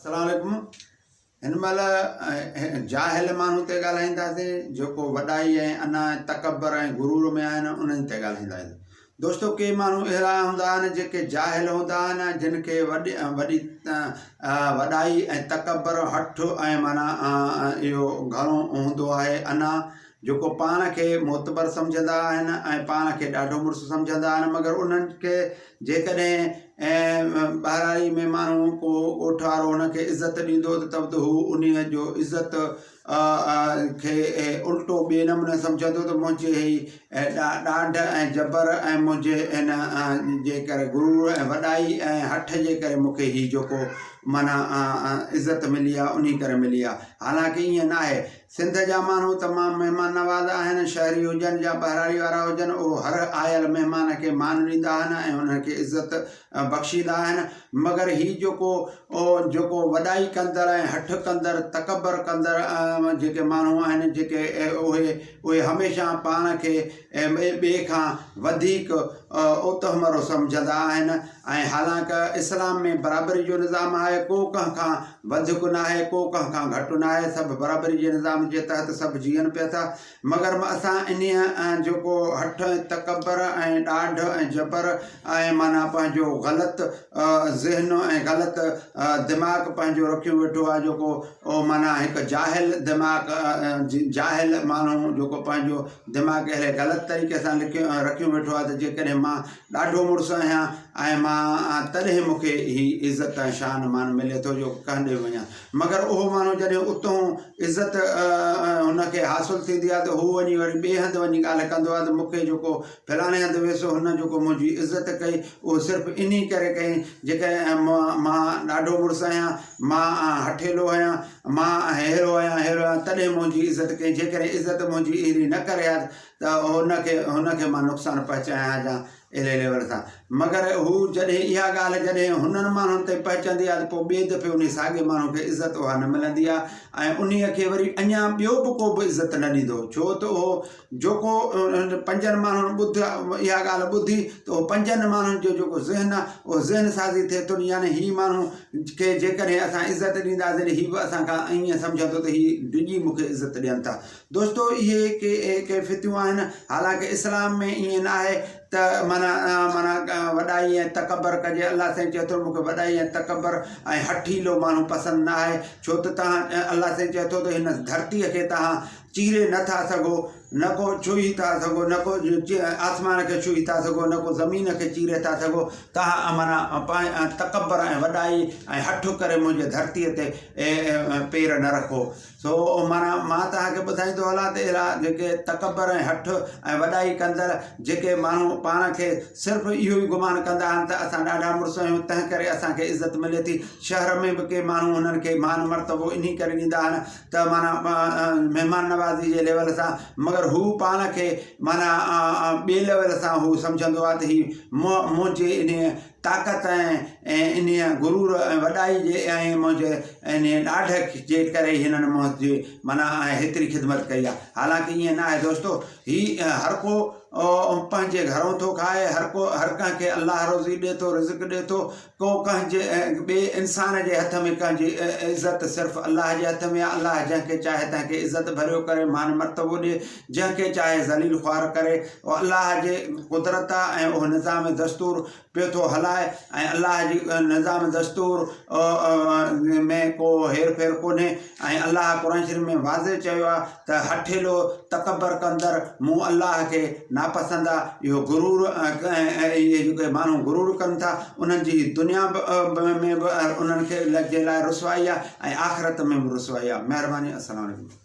अस्सलाम वालेकुम। हिन महिल जाहिल माण्हू ते ॻाल्हाईंदासीं जेको वॾाई ऐं अना तकबर ऐं गुरूर में आहिनि उन्हनि ते ॻाल्हाईंदासीं। दोस्तो के माण्हू अहिड़ा हूंदा आहिनि जेके जाहिल हूंदा आहिनि जिन खे वॾी वॾाई ऐं तकबर हठु ऐं माना इहो घणो हूंदो आहे अना जेको पाण खे मोतबर सम्झंदा आहिनि ऐं पाण खे ॾाढो मुड़ुसु सम्झंदा आहिनि, मगर उन्हनि खे जेकॾहिं ॿाहिराई में माण्हू को ॻोठ वारो हुनखे इज़त ॾींदो त हू उन जो इज़त खे उल्टो ॿिए नमूने सम्झंदो त मुंहिंजे ई ॾाढ ऐं जबर ऐं मुंहिंजे इन जे करे गुरूर ऐं वॾाई ऐं हठ जे करे मूंखे ही जेको माना इज़त मिली आहे उन करे मिली आहे। हालांकि ईअं न आहे। सिंध जा माण्हू तमामु महिमान नवाज़ आहिनि, शहरी हुजनि या ॿाहिराई वारा हुजनि, उहो हर आयल महिमान खे मान ॾींदा आहिनि ऐं उन्हनि खे इज़त बख़्शींदा आहिनि। मगर ही जेको वॾाई कंदड़ ऐं हठ कंदड़ तकबर कंदड़ जेके माण्हू आहिनि जेके उहे हमेशह पाण खे ॿिए खां वधीक ओतहमरो सम्झंदा आहिनि। ऐं हालांकि इस्लाम में बराबरी जो निज़ाम आहे, को कंहिं खां वधीक न आहे, को कंहिं खां घटि न आहे, सभु बराबरी जे निज़ाम जे तहत सभु जीअनि पिया था। मगर असां इन जेको हठ तकबर ऐं ॾाढ ऐं जबर ऐं माना पंहिंजो ग़लति ज़हन ऐं ग़लति दिमाग़ पंहिंजो रखियो वेठो आहे, जेको माना हिकु जाहिल दिमाग़ जाहिल माण्हू जेको पंहिंजो दिमाग़ अहिड़े ग़लति तरीक़े सां रखियो वेठो आहे त जेकॾहिं मां ॾाढो मुड़ुसु आहियां ऐं मां तॾहिं मूंखे ही इज़त ऐं शान मान मिले थो जो कंहिं ॾे वञा। मगर उहो माण्हू जॾहिं उतां इज़त हुनखे हासिलु थींदी आहे त हू वञी वरी ॿिए हंधि वञी ॻाल्हि कंदो आहे त मूंखे जेको फलाणे हंधि वेसो हुन जेको मुंहिंजी इज़त कई उहो सिर्फ़ु इन करे कई जेके मां ॾाढो मुड़ुसु आहियां, मां हठेलो आहियां, मां अहिड़ो आहियां तॾहिं मुंहिंजी इज़त कई। जेकॾहिं इज़त मुंहिंजी अहिड़ी न करे आहे त हुनखे मां नुक़सानु पहुचायां या अहिड़े लेवल सां। मगर हू जॾहिं इहा ॻाल्हि जॾहिं हुननि माण्हुनि ते पहुचंदी आहे त पोइ ॿिए दफ़े उन साॻे माण्हू खे इज़त उहा न मिलंदी आहे ऐं उन खे वरी अञा ॿियो बि को बि इज़त न ॾींदो, छो त उहो जेको पंजनि माण्हुनि इहा ॻाल्हि ॿुधी त उहो पंजनि माण्हुनि जो जेको ज़हन आहे उहो ज़हन साज़ी थिए थो, यानी हीअ माण्हू खे जेकॾहिं असां इज़त ॾींदासीं हीअ बि असांखां ईअं सम्झंदो त हीअ डिॼी मूंखे इज़त ॾियनि था। दोस्तो इहे कैफ़ियतूं आहिनि। हालांकि इस्लाम में ईअं न आहे त माना वॾाई ऐं तकबर कजे। अलाह साईं चए थो मूंखे वॾाई ऐं तकबर ऐं हठीलो माण्हू पसंदि न आहे, छो त तव्हां अलाह साईं चए थो त हिन धरतीअ खे तव्हां चीरे नथा सघो, न को छुई था सघो, न को आसमान खे छुई था सघो, न को ज़मीन खे चीरे था सघो। तव्हां माना तकबर ऐं वॾाई ऐं हठ करे मुंहिंजे धरतीअ ते पेर न रखो। सो माना मां तव्हांखे ॿुधाईंदो हलां त अहिड़ा जेके तकबर ऐं हठ ऐं वॾाई कंदड़ जेके माण्हू पाण खे सिर्फ़ु इहो ई गुमान कंदा आहिनि त असां ॾाढा मुड़ुसु आहियूं तंहिं करे असांखे इज़त मिले थी। शहर में बि के माण्हू हुननि खे मान मर्तबो इन करे ॾींदा आहिनि त माना महिमान नवाज़ी जे लेवल सां, मगर हू पाण खे माना ॿिए लेवल सां हू सम्झंदो आहे त हीअ मुंहिंजे इन ताक़त ऐं इन गुरूर ऐं वॾाई जे ऐं मुंहिंजे इन ॾाढ जे करे हिननि मुंहिंजी माना हेतिरी ख़िदमत कई आहे। हालांकि ईअं न आहे दोस्तो, हीअ हर को पंहिंजे घरों थो खाए, हर कंहिंखे अलाह रोज़ी ॾिए थो, रिज़्क़ ॾिए थो। को कंहिंजे ॿिए इंसान जे हथ में कंहिंजी इज़त सिर्फ़ु अलाह जे हथ में आहे। अलाह जंहिंखे चाहे तंहिंखे इज़त भरियो करे मान मर्तबो ॾिए, जंहिंखे चाहे ज़लील ख़्वार करे। अलाह जे कुदरत आहे ऐं उहो निज़ाम दस्तूर पियो थो हलाए ऐं अलाह जी निज़ाम दस्तूर में को हेर फेर कोन्हे। ऐं अलाह क़ुरान शरीफ़ में वाज़े चयो आहे त हठेलो तकबर कंदड़ मूं अलाह खे नापसंद आहे। इहो गुरूर इहे जेके माण्हू गुरूर कनि था उन्हनि जी दुनिया में बि उन्हनि खे जे लाइ रुसवाई आहे ऐं आख़िरत में बि रुसवाई आहे। महिरबानी। अस्सलाम वालेकुम।